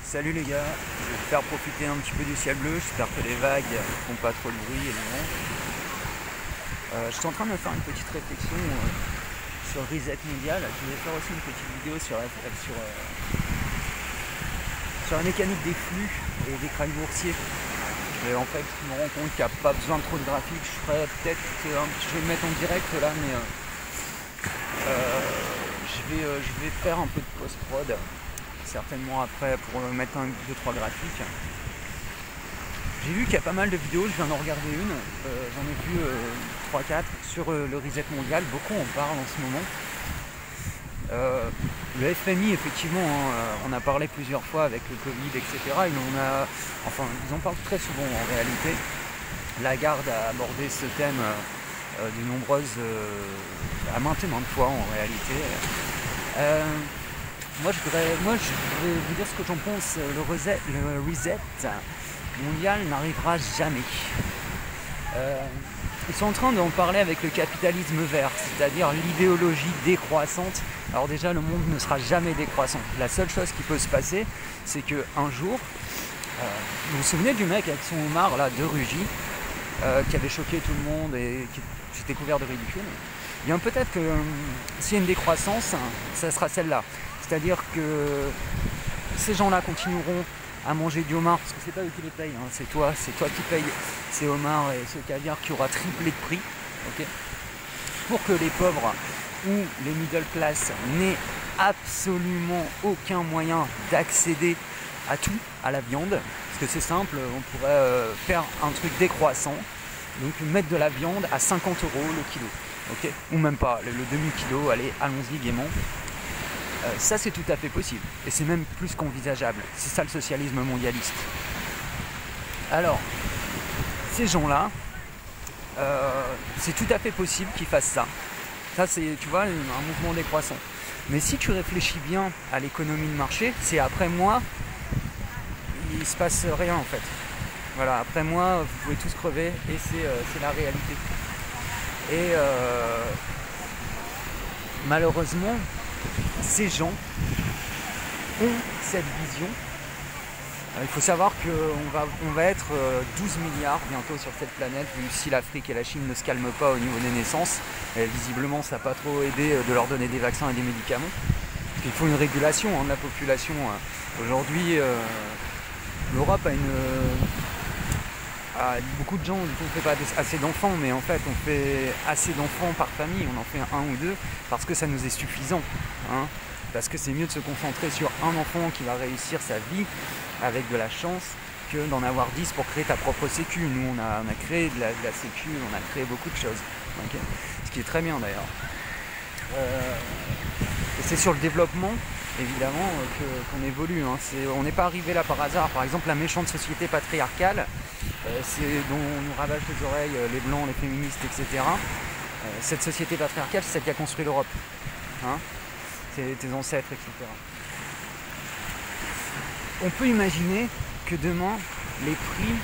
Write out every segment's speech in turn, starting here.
Salut les gars, je vais te faire profiter un petit peu du ciel bleu, j'espère que les vagues font pas trop de bruit et le vent. Je suis en train de me faire une petite réflexion sur le reset mondial. Je voulais faire aussi une petite vidéo sur la mécanique des flux et des crânes boursiers. En fait, je me rends compte qu'il n'y a pas besoin de trop de graphiques. Je ferai peut-être, je vais le mettre en direct là, mais je vais faire un peu de post-prod certainement après pour mettre 2-3 graphiques. J'ai vu qu'il y a pas mal de vidéos, je viens d'en regarder une, j'en ai vu 3-4 sur le reset mondial, beaucoup en parlent en ce moment. Le FMI effectivement, on a parlé plusieurs fois avec le Covid, etc. Ils en parlent très souvent en réalité. Lagarde a abordé ce thème à maintes et maintes fois en réalité. Moi je vais vous dire ce que j'en pense. Le reset mondial n'arrivera jamais. Ils sont en train d'en parler avec le capitalisme vert, c'est-à-dire l'idéologie décroissante. Alors déjà, le monde ne sera jamais décroissant. La seule chose qui peut se passer, c'est qu'un jour, vous vous souvenez du mec avec son homard là, de Rugy, qui avait choqué tout le monde et qui s'était couvert de ridicule. Eh bien peut-être que s'il y a une décroissance, ça sera celle-là. C'est-à-dire que ces gens-là continueront à manger du homard, parce que c'est pas eux qui les payent, hein, c'est toi qui payes ces homards et ce caviar qui aura triplé de prix, okay, pour que les pauvres ou les middle class n'aient absolument aucun moyen d'accéder à tout, à la viande, parce que c'est simple, on pourrait faire un truc décroissant, donc mettre de la viande à 50 € le kilo, okay, ou même pas, le demi-kilo, allez, allons-y gaiement. Ça c'est tout à fait possible, et c'est même plus qu'envisageable, c'est ça le socialisme mondialiste. Alors, ces gens-là, c'est tout à fait possible qu'ils fassent ça. Ça c'est, tu vois, un mouvement décroissant. Mais si tu réfléchis bien à l'économie de marché, c'est après moi, il se passe rien en fait. Voilà, après moi, vous pouvez tous crever, et c'est la réalité. Et malheureusement, ces gens ont cette vision. Il faut savoir qu'on va être 12 milliards bientôt sur cette planète, vu si l'Afrique et la Chine ne se calment pas au niveau des naissances. Et visiblement, ça n'a pas trop aidé de leur donner des vaccins et des médicaments. Parce qu'il faut une régulation de la population. Aujourd'hui, l'Europe beaucoup de gens disent qu'on ne fait pas assez d'enfants, mais en fait, on fait assez d'enfants par famille. On en fait un ou deux parce que ça nous est suffisant. Hein, parce que c'est mieux de se concentrer sur un enfant qui va réussir sa vie avec de la chance que d'en avoir 10 pour créer ta propre sécu. Nous on a créé de la sécu, on a créé beaucoup de choses, okay, ce qui est très bien d'ailleurs. Et c'est sur le développement évidemment qu'on évolue, hein. On n'est pas arrivé là par hasard. Par exemple, la méchante société patriarcale, dont on nous ravage les oreilles les blancs, les féministes, etc. Cette société patriarcale, c'est celle qui a construit l'Europe, hein, tes ancêtres, etc. On peut imaginer que demain, les prix,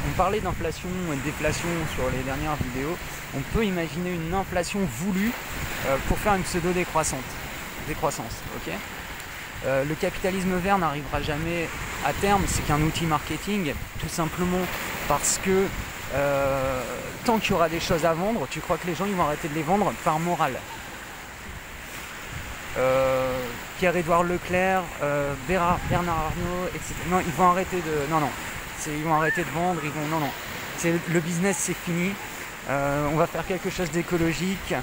on parlait d'inflation et de déflation sur les dernières vidéos, on peut imaginer une inflation voulue pour faire une pseudo-décroissance, ok. Le capitalisme vert n'arrivera jamais à terme, c'est qu'un outil marketing, tout simplement parce que tant qu'il y aura des choses à vendre, tu crois que les gens ils vont arrêter de les vendre par morale. Pierre-Édouard Leclerc, Bernard Arnault, etc. Non, ils vont arrêter de. Non. Ils vont arrêter de vendre, Non. Le business c'est fini. On va faire quelque chose d'écologique.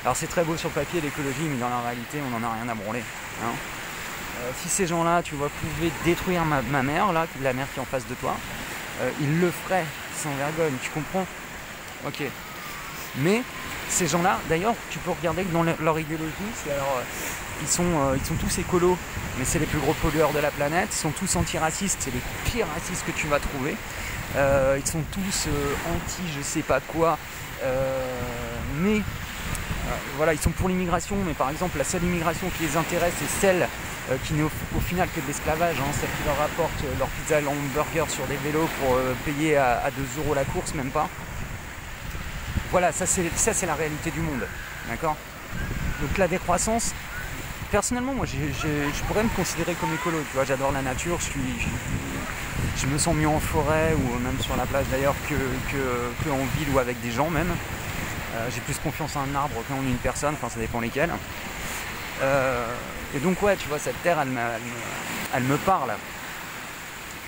Alors c'est très beau sur le papier l'écologie, mais dans la réalité on n'en a rien à branler. Hein. Si ces gens-là, tu vois, pouvaient détruire ma mère, là, la mère qui est en face de toi, ils le feraient sans vergogne, tu comprends? Ok. Mais ces gens-là, d'ailleurs, tu peux regarder que dans leur idéologie, ils sont tous écolos, mais c'est les plus gros pollueurs de la planète. Ils sont tous antiracistes, c'est les pires racistes que tu vas trouver. Ils sont tous anti je sais pas quoi, mais voilà, ils sont pour l'immigration, mais par exemple la seule immigration qui les intéresse c'est celle qui n'est au final que de l'esclavage, hein, celle qui leur apporte leur pizza et leur hamburger sur des vélos pour payer à 2 € la course, même pas. Voilà, ça c'est la réalité du monde, d'accord. Donc la décroissance, personnellement, moi, je pourrais me considérer comme écolo. Tu vois, j'adore la nature. Je me sens mieux en forêt ou même sur la plage d'ailleurs que en ville ou avec des gens même. J'ai plus confiance en un arbre qu'en une personne. Enfin, ça dépend lesquels. Et donc ouais, tu vois, cette terre, elle me parle.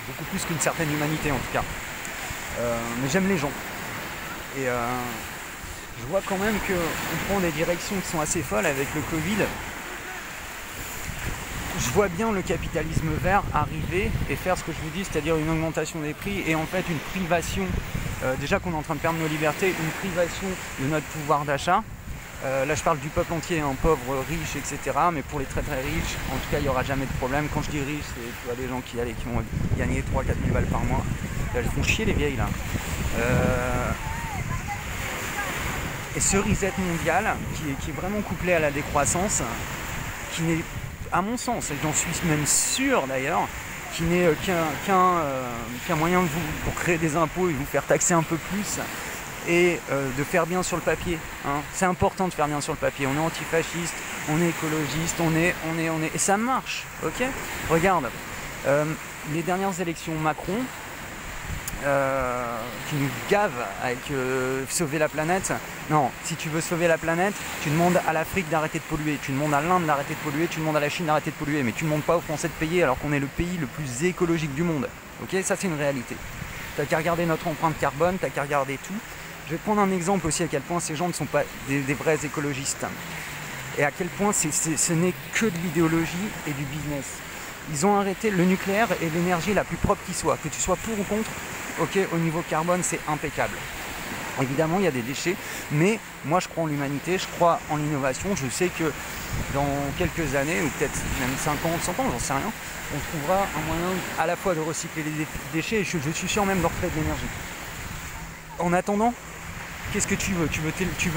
Beaucoup plus qu'une certaine humanité en tout cas. Mais j'aime les gens. Et je vois quand même qu'on prend des directions qui sont assez folles avec le Covid. Je vois bien le capitalisme vert arriver et faire ce que je vous dis, c'est-à-dire une augmentation des prix et en fait une privation, déjà qu'on est en train de perdre nos libertés, une privation de notre pouvoir d'achat. Là je parle du peuple entier, hein, pauvres, riches, etc. Mais pour les très très riches, en tout cas il n'y aura jamais de problème. Quand je dis riches, c'est tu vois, des gens qui vont gagner 3-4 000 balles par mois. Là, ils font chier les vieilles là. Et ce reset mondial qui est vraiment couplé à la décroissance, qui n'est, à mon sens, et j'en suis même sûr d'ailleurs, qui n'est qu'un moyen pour créer des impôts et vous faire taxer un peu plus et de faire bien sur le papier. Hein. C'est important de faire bien sur le papier. On est antifasciste, on est écologiste, on est... Et ça marche, ok ? Regarde, les dernières élections Macron, qui nous gave avec sauver la planète. Non, si tu veux sauver la planète, tu demandes à l'Afrique d'arrêter de polluer, tu demandes à l'Inde d'arrêter de polluer, tu demandes à la Chine d'arrêter de polluer, mais tu ne demandes pas aux Français de payer alors qu'on est le pays le plus écologique du monde. Ok, ça c'est une réalité. T'as qu'à regarder notre empreinte carbone, t'as qu'à regarder tout. Je vais te prendre un exemple aussi à quel point ces gens ne sont pas des vrais écologistes. Et à quel point ce n'est que de l'idéologie et du business. Ils ont arrêté le nucléaire et l'énergie la plus propre qui soit. Que tu sois pour ou contre, ok, au niveau carbone, c'est impeccable. Évidemment, il y a des déchets, mais moi je crois en l'humanité, je crois en l'innovation. Je sais que dans quelques années, ou peut-être même 50, 100 ans, j'en sais rien, on trouvera un moyen à la fois de recycler les déchets et je suis sûr même de recréer de l'énergie. En attendant, qu'est-ce que tu veux ? Tu veux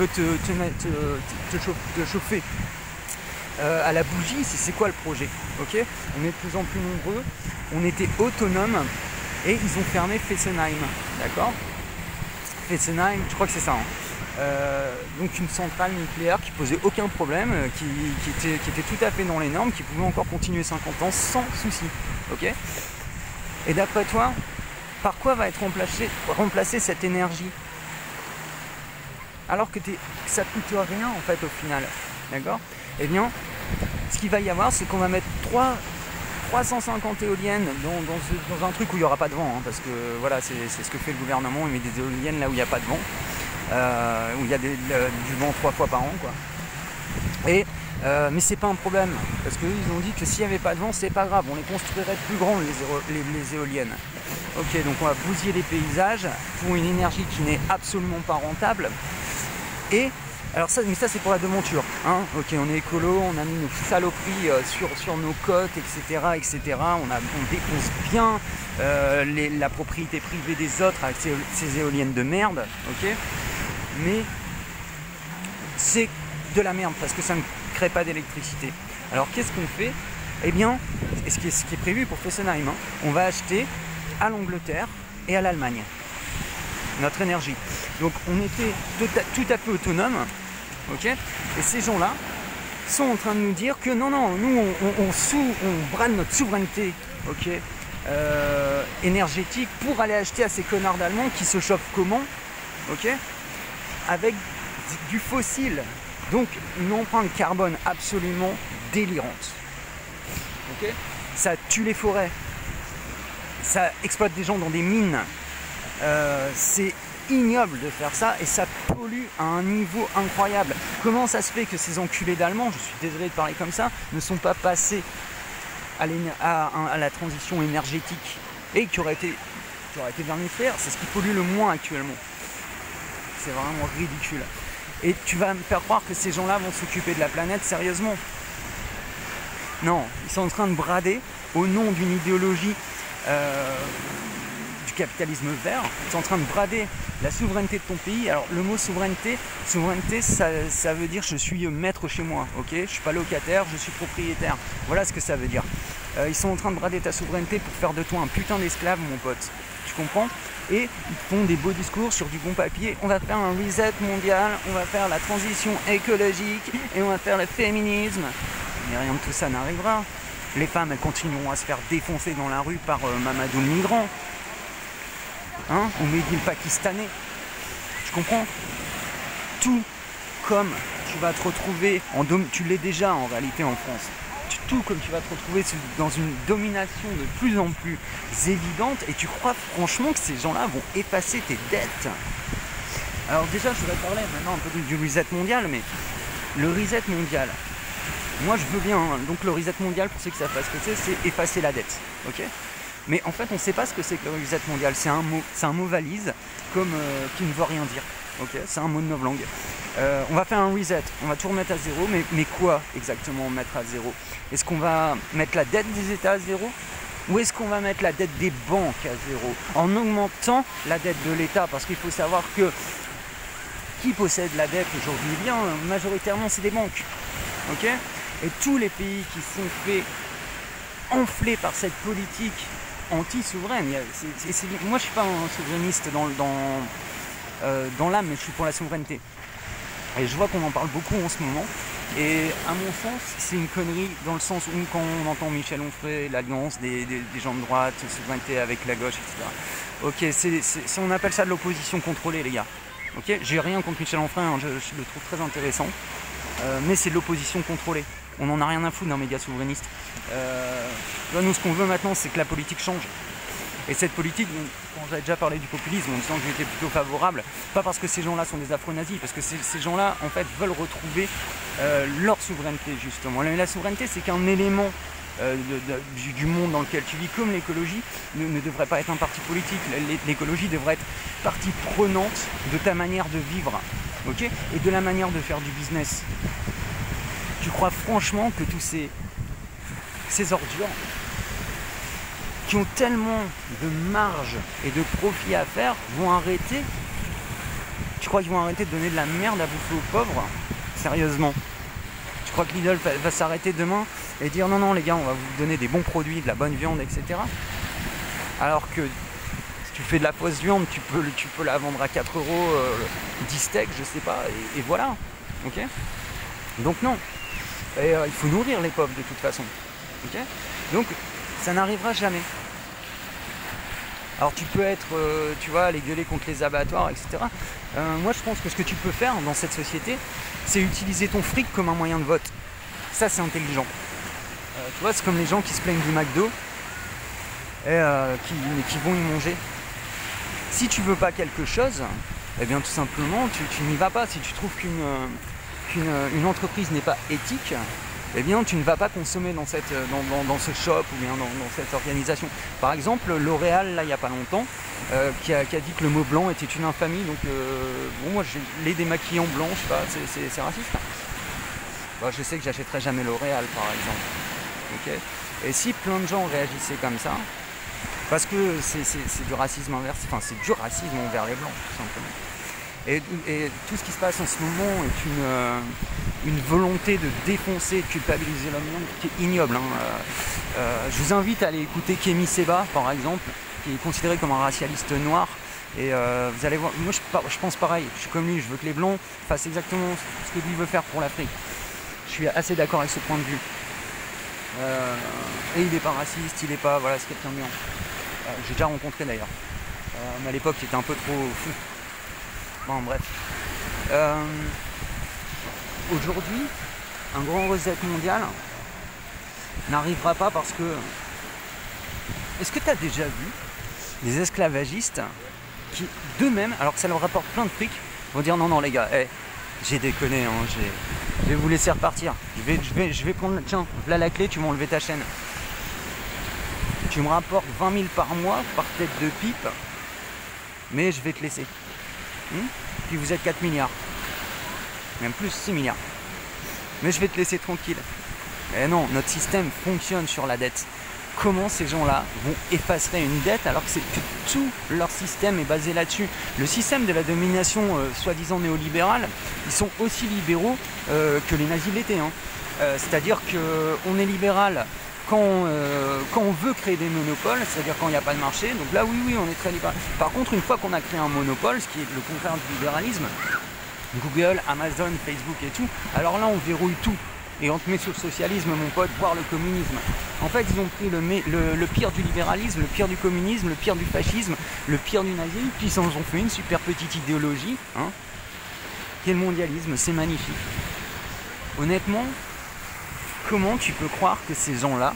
te chauffer à la bougie, c'est quoi le projet ? Ok, on est de plus en plus nombreux, on était autonomes et ils ont fermé Fessenheim, d'accord ? Fessenheim, je crois que c'est ça. Hein. Donc une centrale nucléaire qui posait aucun problème, qui était tout à fait dans les normes, qui pouvait encore continuer 50 ans sans souci. Ok ? Et d'après toi, par quoi va être remplacée cette énergie ? Alors que ça ne coûte rien en fait au final. D'accord ? Eh bien, ce qu'il va y avoir, c'est qu'on va mettre 350 éoliennes dans un truc où il n'y aura pas de vent, hein, parce que voilà, c'est ce que fait le gouvernement, il met des éoliennes là où il n'y a pas de vent, où il y a du vent 3 fois par an, quoi. Et mais c'est pas un problème, parce qu'ils ont dit que s'il n'y avait pas de vent, c'est pas grave, on les construirait plus grandes les éoliennes. Ok, donc on va bousiller les paysages pour une énergie qui n'est absolument pas rentable. Et alors ça, mais ça c'est pour la devanture, hein. Ok, on est écolo, on a mis nos saloperies sur nos côtes, etc., etc. On défonce bien la propriété privée des autres avec ces éoliennes de merde, ok. Mais c'est de la merde parce que ça ne crée pas d'électricité. Alors qu'est-ce qu'on fait ? Eh bien, ce qui est prévu pour Fessenheim, hein, on va acheter à l'Angleterre et à l'Allemagne notre énergie. Donc on était tout à fait autonome. Ok, et ces gens-là sont en train de nous dire que non, nous on brade notre souveraineté, ok, énergétique pour aller acheter à ces connards d'Allemands qui se chauffent comment, ok, avec du fossile, donc une empreinte carbone absolument délirante, ok, ça tue les forêts, ça exploite des gens dans des mines, c'est ignoble de faire ça et ça pollue à un niveau incroyable. Comment ça se fait que ces enculés d'Allemands, je suis désolé de parler comme ça, ne sont pas passés à la transition énergétique et qui aurait été vers le nucléaire? C'est ce qui pollue le moins actuellement. C'est vraiment ridicule. Et tu vas me faire croire que ces gens-là vont s'occuper de la planète sérieusement? Non, ils sont en train de brader au nom d'une idéologie du capitalisme vert. Ils sont en train de brader la souveraineté de ton pays. Alors le mot souveraineté ça veut dire je suis maître chez moi, ok, je suis pas locataire, je suis propriétaire. Voilà ce que ça veut dire. Ils sont en train de brader ta souveraineté pour faire de toi un putain d'esclave, mon pote. Tu comprends? Et ils font des beaux discours sur du bon papier. On va faire un reset mondial, on va faire la transition écologique et on va faire le féminisme. Mais rien de tout ça n'arrivera. Les femmes, elles continueront à se faire défoncer dans la rue par Mamadou le migrant. Hein, ou Mehdi le pakistanais. Tu comprends? Tout comme tu vas te retrouver, tu l'es déjà en réalité en France, tout comme tu vas te retrouver dans une domination de plus en plus évidente, et tu crois franchement que ces gens-là vont effacer tes dettes? Alors déjà, je voudrais parler maintenant un peu du reset mondial, mais le reset mondial, moi je veux bien, hein. Donc le reset mondial, pour ceux qui savent pas ce que c'est effacer la dette, ok? Mais en fait, on ne sait pas ce que c'est que le reset mondial. C'est un mot valise comme qui ne veut rien dire. Okay, c'est un mot de novlangue. On va faire un reset, on va tout remettre à zéro, mais quoi exactement mettre à zéro? Est-ce qu'on va mettre la dette des États à zéro? Ou est-ce qu'on va mettre la dette des banques à zéro? En augmentant la dette de l'État, parce qu'il faut savoir que qui possède la dette aujourd'hui? Eh bien, majoritairement, c'est des banques. Okay, et tous les pays qui sont faits enflés par cette politique anti-souveraine. Moi, je suis pas un souverainiste dans l'âme, mais je suis pour la souveraineté. Et je vois qu'on en parle beaucoup en ce moment. Et à mon sens, c'est une connerie dans le sens où quand on entend Michel Onfray, l'alliance des gens de droite, souveraineté avec la gauche, etc. Ok, on appelle ça de l'opposition contrôlée, les gars. Ok, j'ai rien contre Michel Onfray, hein, je le trouve très intéressant. Mais c'est de l'opposition contrôlée. On n'en a rien à foutre d'un média souverainiste. Nous, ce qu'on veut maintenant, c'est que la politique change. Et cette politique, quand j'avais déjà parlé du populisme, en disant que j'étais plutôt favorable, pas parce que ces gens-là sont des afro-nazis, parce que ces gens-là, en fait, veulent retrouver leur souveraineté, justement. La souveraineté, c'est qu'un élément du monde dans lequel tu vis, comme l'écologie, ne devrait pas être un parti politique. L'écologie devrait être partie prenante de ta manière de vivre, okay, et de la manière de faire du business. Tu crois franchement que tous ces ordures qui ont tellement de marge et de profit à faire vont arrêter? Tu crois qu'ils vont arrêter de donner de la merde à bouffer aux pauvres? Sérieusement? Tu crois que Lidl va s'arrêter demain et dire non les gars, on va vous donner des bons produits, de la bonne viande, etc. Alors que si tu fais de la fausse viande, tu peux la vendre à 4 €, 10 steaks, je sais pas, et voilà. Ok? Donc non. Et il faut nourrir les pauvres de toute façon. Okay, donc ça n'arrivera jamais. Alors tu peux être, tu vois, aller gueuler contre les abattoirs, etc. Moi je pense que ce que tu peux faire dans cette société, c'est utiliser ton fric comme un moyen de vote. Ça c'est intelligent. Tu vois, c'est comme les gens qui se plaignent du McDo et qui vont y manger. Si tu veux pas quelque chose, eh bien tout simplement tu n'y vas pas. Si tu trouves qu'une entreprise n'est pas éthique, eh bien tu ne vas pas consommer dans ce shop ou bien dans cette organisation. Par exemple, L'Oréal, là il n'y a pas longtemps, qui a dit que le mot blanc était une infamie. Donc moi les démaquillants blancs, je sais pas, c'est raciste. Bon, je sais que j'achèterai jamais L'Oréal par exemple. Okay, et si plein de gens réagissaient comme ça, parce que c'est du racisme inverse, enfin c'est du racisme envers les blancs tout simplement. Et tout ce qui se passe en ce moment est une volonté de défoncer, de culpabiliser le monde qui est ignoble. Je vous invite à aller écouter Kémy Séba, par exemple, qui est considéré comme un racialiste noir. Et vous allez voir, moi je pense pareil, je suis comme lui, je veux que les blancs fassent exactement ce que lui veut faire pour l'Afrique. Je suis assez d'accord avec ce point de vue. Et il n'est pas raciste, il n'est pas, voilà, c'est quelqu'un de bien. J'ai déjà rencontré d'ailleurs. Mais à l'époque, il était un peu trop fou. Bon, bref. Aujourd'hui, un grand reset mondial n'arrivera pas parce que... Est-ce que tu as déjà vu des esclavagistes qui, d'eux-mêmes, alors que ça leur rapporte plein de fric, vont dire non les gars, j'ai déconné, hein, je vais vous laisser repartir. Je vais prendre, tiens, voilà la clé, tu m'as enlevé ta chaîne. Tu me rapportes 20 000 par mois par tête de pipe, mais je vais te laisser. Puis vous êtes 4 milliards. Même plus 6 milliards. Mais je vais te laisser tranquille. Et non, notre système fonctionne sur la dette. Comment ces gens-là vont effacer une dette alors que tout leur système est basé là-dessus? Le système de la domination soi-disant néolibérale, ils sont aussi libéraux que les nazis l'étaient. C'est-à-dire qu'on est libéral quand on veut créer des monopoles, c'est-à-dire quand il n'y a pas de marché. Donc là, oui, on est très libéral. Par contre, une fois qu'on a créé un monopole, ce qui est le contraire du libéralisme, Google, Amazon, Facebook et tout, alors là, on verrouille tout. Et on te met sur le socialisme, mon pote, voire le communisme. En fait, ils ont pris le pire du libéralisme, le pire du communisme, le pire du fascisme, le pire du nazisme, puis ils en ont fait une super petite idéologie, hein, qui est le mondialisme. C'est magnifique. Honnêtement, comment tu peux croire que ces gens-là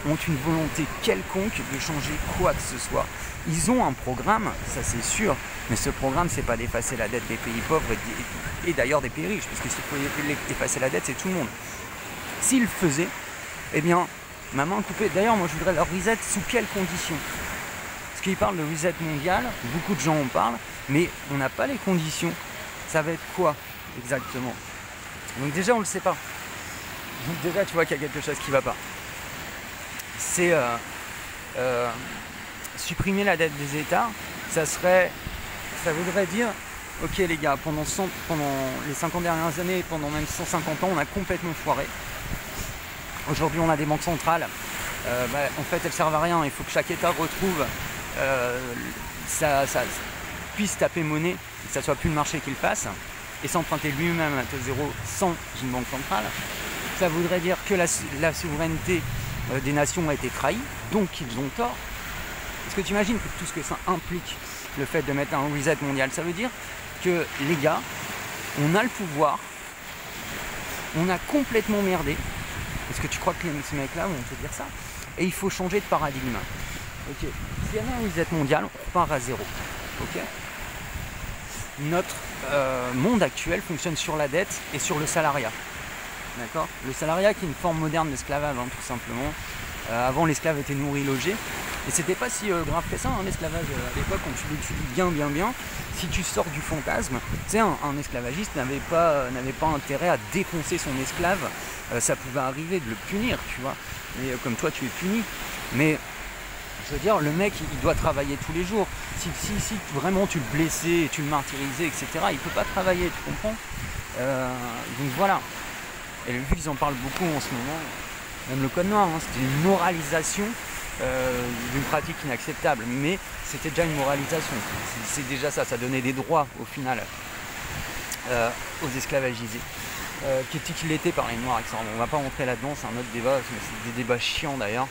ont une volonté quelconque de changer quoi que ce soit? Ils ont un programme, ça c'est sûr, mais ce programme, c'est pas d'effacer la dette des pays pauvres et d'ailleurs des pays riches, parce que s'il faut effacer la dette, c'est tout le monde. S'ils le faisaient, eh bien, ma main coupée. D'ailleurs, moi je voudrais leur reset sous quelles conditions? Parce qu'ils parlent de reset mondial, beaucoup de gens en parlent, mais on n'a pas les conditions. Ça va être quoi exactement? Donc déjà, on le sait pas. Donc déjà, tu vois qu'il y a quelque chose qui va pas. C'est supprimer la dette des États, ça voudrait dire, ok les gars, pendant les 50 dernières années, pendant même 150 ans, on a complètement foiré. Aujourd'hui, on a des banques centrales. En fait, elles servent à rien. Il faut que chaque État retrouve ça puisse taper monnaie, que ça soit plus le marché qui le fasse, et s'emprunter lui-même à taux zéro sans une banque centrale. Ça voudrait dire que la souveraineté des nations a été trahie, donc ils ont tort. Est-ce que tu imagines tout ce que ça implique, le fait de mettre un reset mondial? Ça veut dire que les gars, on a le pouvoir, on a complètement merdé. Est-ce que tu crois que ces mecs-là vont te dire ça? Et il faut changer de paradigme. Ok. S'il y avait un reset mondial, on repart à zéro. Ok. Notre monde actuel fonctionne sur la dette et sur le salariat. D'accord? Le salariat qui est une forme moderne d'esclavage, hein, tout simplement. Avant, l'esclave était nourri, logé. Et c'était pas si grave que ça, hein, l'esclavage à l'époque, quand tu l'étudies bien. Si tu sors du fantasme, tu sais, un esclavagiste n'avait pas intérêt à défoncer son esclave. Ça pouvait arriver de le punir, tu vois. Et comme toi, tu es puni. Mais je veux dire, le mec, il doit travailler tous les jours. Si vraiment tu le blessais, tu le martyrisais, etc., il peut pas travailler, tu comprends? Donc voilà. Et vu qu'ils en parlent beaucoup en ce moment, même le code noir, hein, c'était une moralisation d'une pratique inacceptable, mais c'était déjà une moralisation. C'est déjà ça donnait des droits au final aux esclavagisés, qui l'étaient par les noirs, etc. On va pas rentrer là-dedans, c'est un autre débat, c'est des débats chiants d'ailleurs.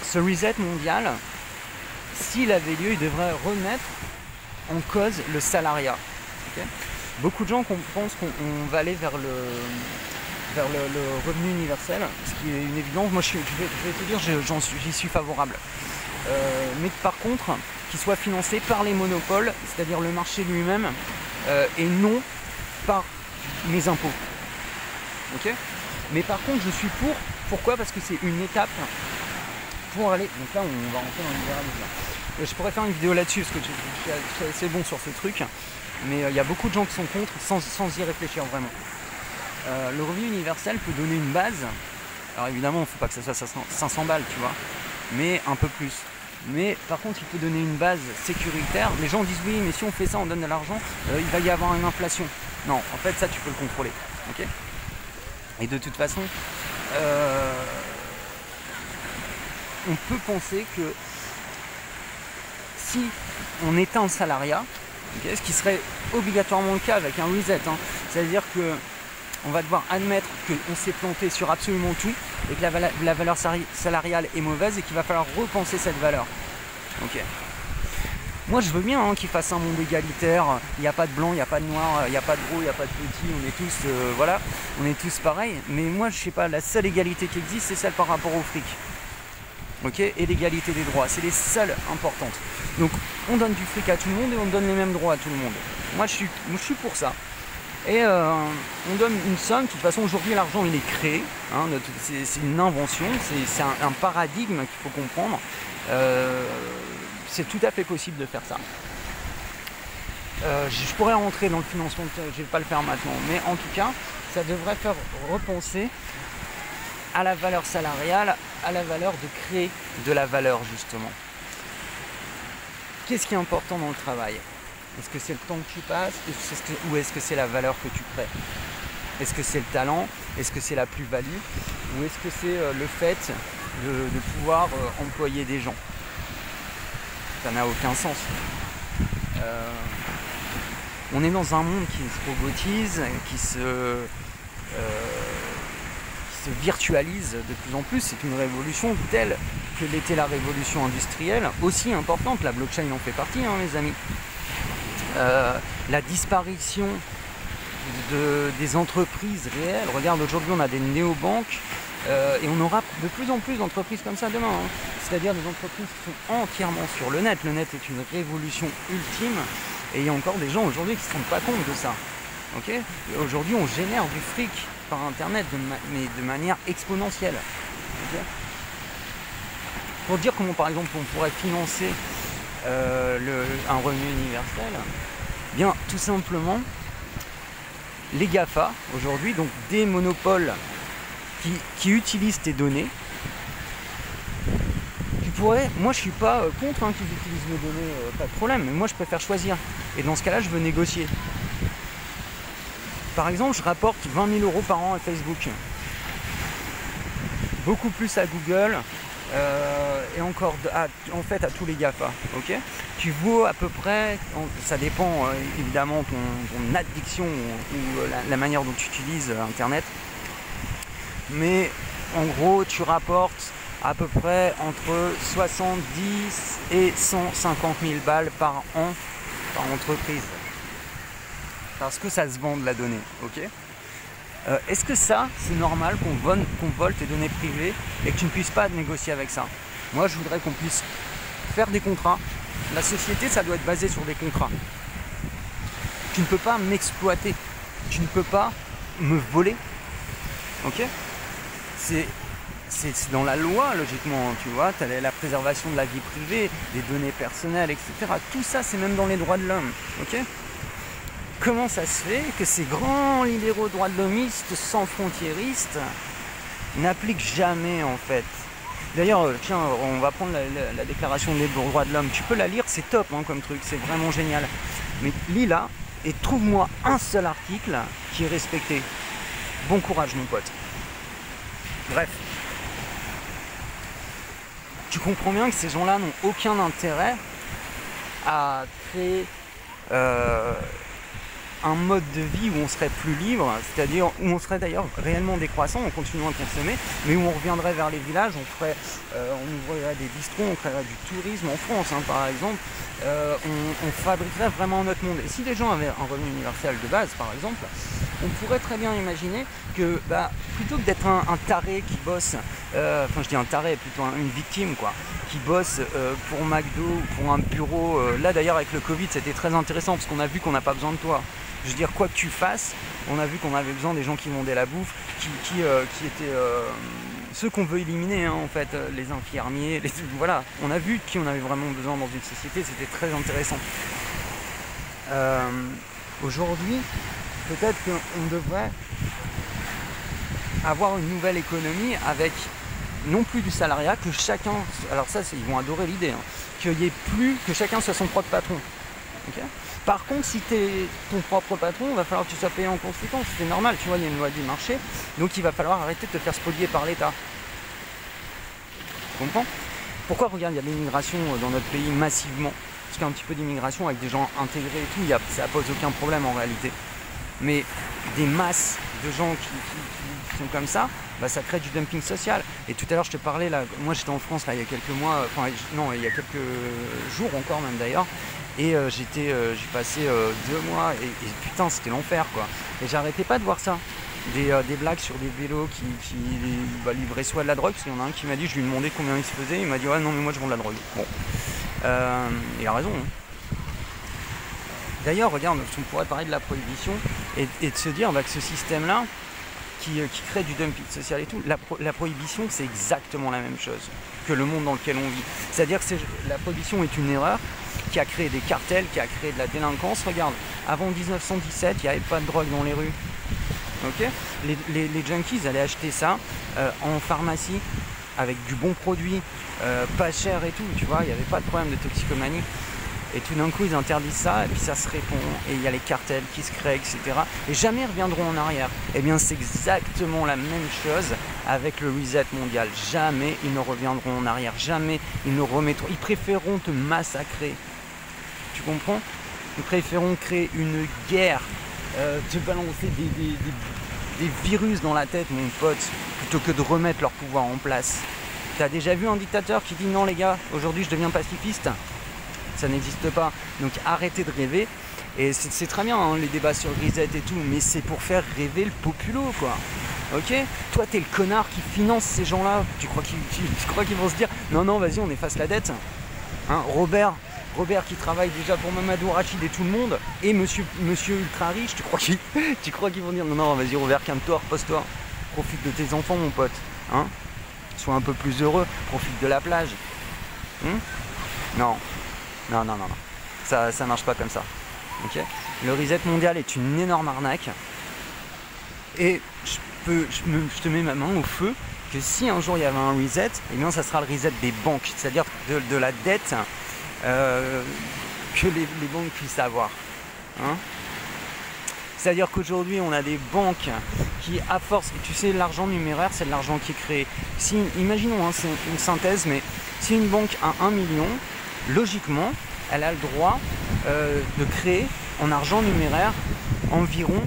Ce reset mondial, s'il avait lieu, il devrait remettre en cause le salariat. Okay. Beaucoup de gens pensent qu'on va aller vers le revenu universel, ce qui est une évidence. Moi, je vais te dire, j'y suis favorable. Mais par contre, qu'il soit financé par les monopoles, c'est-à-dire le marché lui-même, et non par mes impôts. Ok ? Mais par contre, je suis pour. Pourquoi ? Parce que c'est une étape pour aller... Donc là, on va rentrer dans le libéralisme. Je pourrais faire une vidéo là-dessus, parce que je suis assez bon sur ce truc. Mais il y a beaucoup de gens qui sont contre, sans y réfléchir vraiment. Le revenu universel peut donner une base. Alors évidemment, il ne faut pas que ça soit 500 balles, tu vois, mais un peu plus. Mais par contre, il peut donner une base sécuritaire. Les gens disent oui, mais si on fait ça, on donne de l'argent, il va y avoir une inflation. Non, en fait, ça, tu peux le contrôler. Okay ? Et de toute façon, on peut penser que si on éteint le salariat, okay, ce qui serait obligatoirement le cas avec un reset, hein, c'est-à-dire que on va devoir admettre qu'on s'est planté sur absolument tout et que la valeur salariale est mauvaise et qu'il va falloir repenser cette valeur. Ok. Moi je veux bien hein, qu'ils fassent un monde égalitaire, il n'y a pas de blanc, il n'y a pas de noir, il n'y a pas de gros, il n'y a pas de petit, on est tous voilà, on est tous pareils, mais moi je sais pas, la seule égalité qui existe c'est celle par rapport au fric. Ok, et l'égalité des droits, c'est les seules importantes. Donc on donne du fric à tout le monde et on donne les mêmes droits à tout le monde. Moi je suis pour ça. Et on donne une somme, de toute façon aujourd'hui l'argent il est créé, hein, c'est une invention, c'est un paradigme qu'il faut comprendre, c'est tout à fait possible de faire ça. Je pourrais rentrer dans le financement, je ne vais pas le faire maintenant, mais en tout cas ça devrait faire repenser à la valeur salariale, à la valeur de créer de la valeur justement. Qu'est-ce qui est important dans le travail ? Est-ce que c'est le temps que tu passes ou est-ce que c'est la valeur que tu crées ? Est-ce que c'est le talent ? Est-ce que c'est la plus-value ? Ou est-ce que c'est le fait de pouvoir employer des gens ? Ça n'a aucun sens. On est dans un monde qui se robotise, se virtualise de plus en plus. C'est une révolution telle que l'était la révolution industrielle, aussi importante. La blockchain en fait partie, hein, les amis. La disparition des entreprises réelles. Regarde, aujourd'hui on a des néobanques et on aura de plus en plus d'entreprises comme ça demain, hein. C'est-à-dire des entreprises qui sont entièrement sur le net. Le net est une révolution ultime et il y a encore des gens aujourd'hui qui ne se rendent pas compte de ça. Okay, aujourd'hui on génère du fric par internet mais de manière exponentielle. Okay, pour dire comment par exemple on pourrait financer un revenu universel, bien tout simplement les GAFA aujourd'hui, donc des monopoles qui utilisent tes données, qui pourraient, moi je suis pas contre qu'ils utilisent mes données, pas de problème, mais moi je préfère choisir. Et dans ce cas-là, je veux négocier. Par exemple, je rapporte 20 000 € par an à Facebook, beaucoup plus à Google et encore en fait à tous les GAFA. Okay, tu vaux à peu près, ça dépend évidemment ton addiction ou la manière dont tu utilises Internet, mais en gros tu rapportes à peu près entre 70 et 150 000 balles par an par entreprise. Parce que ça se vend de la donnée, ok. Est-ce que ça, c'est normal qu'on vole tes données privées et que tu ne puisses pas négocier avec ça? Moi, je voudrais qu'on puisse faire des contrats. La société, ça doit être basé sur des contrats. Tu ne peux pas m'exploiter. Tu ne peux pas me voler. Ok? C'est dans la loi, logiquement, tu vois. Tu as la préservation de la vie privée, des données personnelles, etc. Tout ça, c'est même dans les droits de l'homme. Ok? Comment ça se fait que ces grands libéraux droits de l'hommistes sans frontiéristes n'appliquent jamais en fait? D'ailleurs, tiens, on va prendre la déclaration des droits de l'homme. Tu peux la lire, c'est top hein, comme truc, c'est vraiment génial. Mais lis-la et trouve-moi un seul article qui est respecté. Bon courage mon pote. Bref. Tu comprends bien que ces gens-là n'ont aucun intérêt à créer un mode de vie où on serait plus libre, c'est-à-dire où on serait d'ailleurs réellement décroissant en continuant à consommer, mais où on reviendrait vers les villages, on ouvrirait des bistrots, on créerait du tourisme en France hein, par exemple, on fabriquerait vraiment notre monde. Et si les gens avaient un revenu universel de base par exemple, on pourrait très bien imaginer que plutôt que d'être un taré qui bosse, enfin je dis un taré, plutôt une victime quoi, qui bosse pour McDo ou pour un bureau, là d'ailleurs avec le Covid c'était très intéressant parce qu'on a vu qu'on n'a pas besoin de toi. Je veux dire, quoi que tu fasses, on a vu qu'on avait besoin des gens qui vendaient la bouffe, qui étaient ceux qu'on veut éliminer, hein, en fait, les infirmiers, voilà. On a vu qui on avait vraiment besoin dans une société, c'était très intéressant. Aujourd'hui, peut-être qu'on devrait avoir une nouvelle économie avec non plus du salariat, que chacun, alors ça, ils vont adorer l'idée, hein, qu'il n'y ait plus, que chacun soit son propre patron. Okay. Par contre, si tu es ton propre patron, il va falloir que tu sois payé en conséquence. C'est normal, tu vois, il y a une loi du marché. Donc il va falloir arrêter de te faire spolier par l'État. Tu comprends? Pourquoi, regarde, il y a de l'immigration dans notre pays massivement? Parce qu'il y a un petit peu d'immigration avec des gens intégrés et tout, ça pose aucun problème en réalité. Mais des masses de gens qui sont comme ça, ça crée du dumping social. Et tout à l'heure, je te parlais, là, moi j'étais en France là, il y a quelques mois, non, il y a quelques jours encore même d'ailleurs. Et j'ai passé 2 mois et putain c'était l'enfer quoi. Et j'arrêtais pas de voir ça. Des blagues sur des vélos qui livraient soit de la drogue, parce qu'il y en a un qui m'a dit, je lui ai demandé combien il se faisait, il m'a dit ouais non mais moi je vends de la drogue. Bon. Il a raison. Hein. D'ailleurs regarde, on pourrait parler de la prohibition et de se dire que ce système là qui crée du dumping social et tout, la prohibition c'est exactement la même chose que le monde dans lequel on vit. C'est-à-dire que la prohibition est une erreur qui a créé des cartels, qui a créé de la délinquance. Regarde, avant 1917, il n'y avait pas de drogue dans les rues. Okay, les junkies allaient acheter ça en pharmacie avec du bon produit, pas cher et tout, tu vois, il n'y avait pas de problème de toxicomanie. Et tout d'un coup, ils interdisent ça, et puis ça se répand, et il y a les cartels qui se créent, etc. Et jamais ils reviendront en arrière. Eh bien, c'est exactement la même chose avec le reset mondial. Jamais ils ne reviendront en arrière, jamais ils ne remettront. Ils préféreront te massacrer. Tu comprends? Ils préféreront créer une guerre, te balancer des virus dans la tête, mon pote, plutôt que de remettre leur pouvoir en place. T'as déjà vu un dictateur qui dit non les gars, aujourd'hui je deviens pacifiste? Ça n'existe pas. Donc arrêtez de rêver. Et c'est très bien hein, les débats sur Reset et tout, mais c'est pour faire rêver le populo quoi. Ok? Toi t'es le connard qui finance ces gens-là. Tu crois qu'ils vont se dire non non vas-y on efface la dette hein, Robert qui travaille déjà pour Mamadou Rachid et tout le monde, et monsieur ultra riche, tu crois qu'ils vont dire non non vas-y Robert, calme-toi, repose-toi, profite de tes enfants mon pote, hein, sois un peu plus heureux, profite de la plage. Non, ça marche pas comme ça. Okay, le reset mondial est une énorme arnaque, et je te mets ma main au feu que si un jour il y avait un reset, eh bien ça sera le reset des banques, c'est-à-dire de la dette que les banques puissent avoir. Hein, c'est-à-dire qu'aujourd'hui on a des banques qui, à force, tu sais, l'argent numéraire c'est de l'argent qui est créé. Si, imaginons, hein, c'est une synthèse, mais si une banque a 1 million, logiquement elle a le droit de créer en argent numéraire environ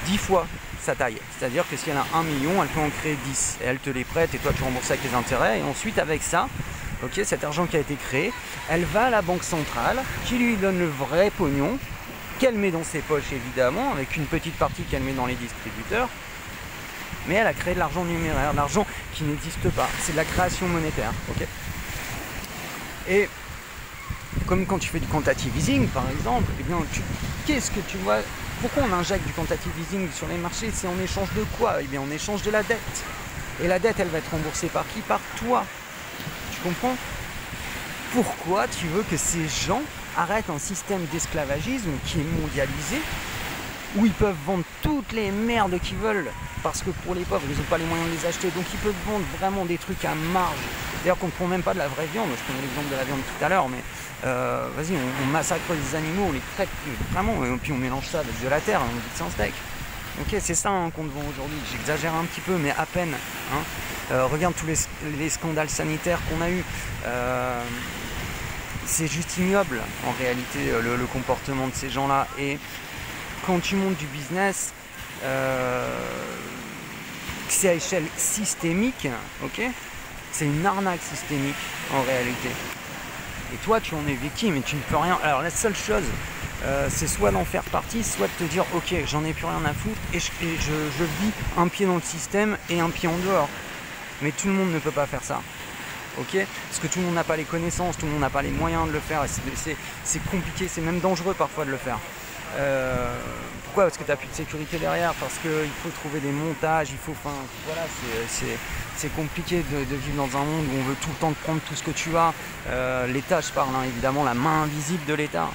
10 fois sa taille. C'est-à-dire que si elle a 1 million, elle peut en créer 10 et elle te les prête et toi tu rembourses avec les intérêts, et ensuite avec ça, ok, cet argent qui a été créé, elle va à la banque centrale qui lui donne le vrai pognon, qu'elle met dans ses poches évidemment, avec une petite partie qu'elle met dans les distributeurs, mais elle a créé de l'argent numéraire, de l'argent qui n'existe pas, c'est de la création monétaire. Ok. Et comme quand tu fais du quantitative easing par exemple, eh bien qu'est-ce que tu vois? Pourquoi on injecte du quantitative easing sur les marchés? C'est en échange de quoi? Eh bien en échange de la dette. Et la dette elle va être remboursée par qui? Par toi. Tu comprends? Pourquoi tu veux que ces gens arrêtent un système d'esclavagisme qui est mondialisé, où ils peuvent vendre toutes les merdes qu'ils veulent, parce que pour les pauvres ils n'ont pas les moyens de les acheter, donc ils peuvent vendre vraiment des trucs à marge. D'ailleurs qu'on ne prend même pas de la vraie viande, je prenais l'exemple de la viande tout à l'heure, mais vas-y, on massacre les animaux, on les traite vraiment, et puis on mélange ça avec de la terre, on dit que c'est un steak. Ok, c'est ça hein, qu'on te vend aujourd'hui, j'exagère un petit peu, mais à peine. Hein. Regarde tous les scandales sanitaires qu'on a eu. C'est juste ignoble en réalité le comportement de ces gens-là. Et quand tu montes du business, c'est à échelle systémique, ok, c'est une arnaque systémique en réalité. Et toi, tu en es victime et tu ne peux rien. Alors la seule chose, c'est soit d'en faire partie, soit de te dire ok, j'en ai plus rien à foutre et je vis un pied dans le système et un pied en dehors. Mais tout le monde ne peut pas faire ça. Ok, parce que tout le monde n'a pas les connaissances, tout le monde n'a pas les moyens de le faire, c'est compliqué, c'est même dangereux parfois de le faire. Pourquoi? Parce que tu n'as plus de sécurité derrière, parce qu'il faut trouver des montages, il faut, enfin voilà, c'est compliqué de vivre dans un monde où on veut tout le temps te prendre tout ce que tu as. L'État, je parle hein, évidemment, la main invisible de l'État.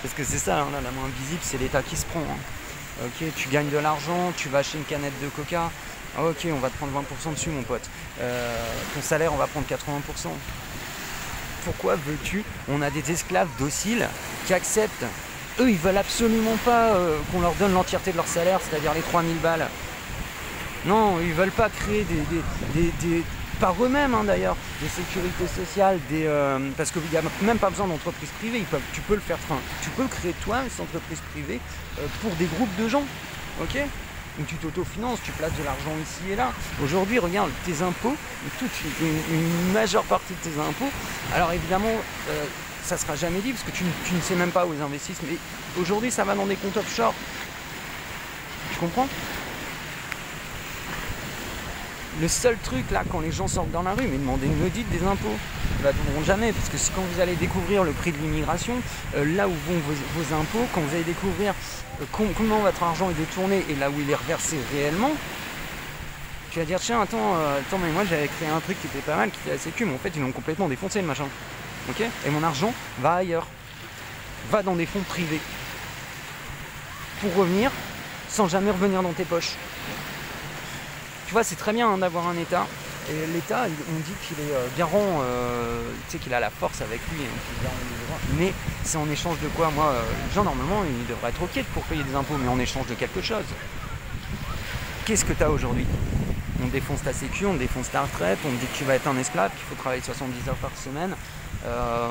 Parce que c'est ça, hein, là, la main invisible, c'est l'État qui se prend. Hein. Ok, tu gagnes de l'argent, tu vas acheter une canette de coca. Ok, on va te prendre 20% dessus mon pote. Ton salaire, on va prendre 80%. Pourquoi veux-tu? On a des esclaves dociles qui acceptent. Eux, ils veulent absolument pas qu'on leur donne l'entièreté de leur salaire, c'est-à-dire les 3000 balles. Non, ils veulent pas créer des par eux-mêmes hein, d'ailleurs, des sécurités sociales, parce qu'il n'y a même pas besoin d'entreprises privées. Tu peux le faire, tu peux créer toi cette entreprise privée pour des groupes de gens. Ok, où tu t'autofinances, tu places de l'argent ici et là. Aujourd'hui, regarde, tes impôts, toute une majeure partie de tes impôts, alors évidemment, ça ne sera jamais dit, parce que tu ne sais même pas où ils investissent, mais aujourd'hui, ça va dans des comptes offshore. Tu comprends? Le seul truc, là, quand les gens sortent dans la rue, mais demandez une audit des impôts. Ils ne la donneront jamais, parce que quand vous allez découvrir le prix de l'immigration, là où vont vos impôts, quand vous allez découvrir comment votre argent est détourné et là où il est reversé réellement, tu vas dire tiens attends mais moi j'avais créé un truc qui était pas mal, qui était la sécu, mais en fait ils l'ont complètement défoncé le machin. Ok, et mon argent va ailleurs, va dans des fonds privés pour revenir sans jamais revenir dans tes poches. Tu vois, c'est très bien hein, d'avoir un État, et l'État on dit qu'il est garant, tu sais qu'il a la force avec lui, hein, qu'il est garant des droits, mais c'est en échange de quoi? Moi, les gens normalement ils devraient être ok pour payer des impôts, mais en échange de quelque chose. Qu'est-ce que tu as aujourd'hui? On défonce ta sécu, on défonce ta retraite, on te dit que tu vas être un esclave, qu'il faut travailler 70 heures par semaine.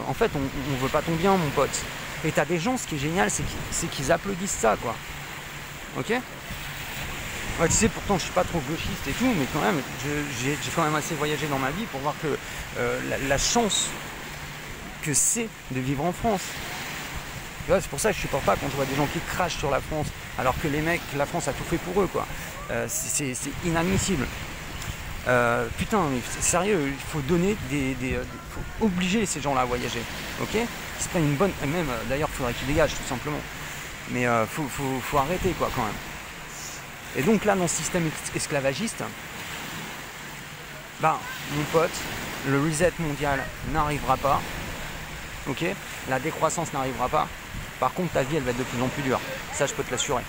En fait, on veut pas ton bien, mon pote. Et t'as des gens, ce qui est génial, c'est qu'ils applaudissent ça, quoi. Ok? Ouais, tu sais, pourtant je suis pas trop gauchiste et tout, mais quand même, j'ai quand même assez voyagé dans ma vie pour voir que la chance que c'est de vivre en France. Tu vois, c'est pour ça que je supporte pas quand je vois des gens qui crachent sur la France, alors que les mecs, la France a tout fait pour eux, quoi. C'est inadmissible. Putain, mais sérieux, il faut donner faut obliger ces gens-là à voyager, ok? Qu'ils se prennent une bonne, même d'ailleurs, il faudrait qu'ils dégagent tout simplement. Mais faut arrêter, quoi, quand même. Et donc là, dans ce système esclavagiste, bah, mon pote, le reset mondial n'arrivera pas, ok? La décroissance n'arrivera pas. Par contre, ta vie, elle va être de plus en plus dure. Ça, je peux te l'assurer.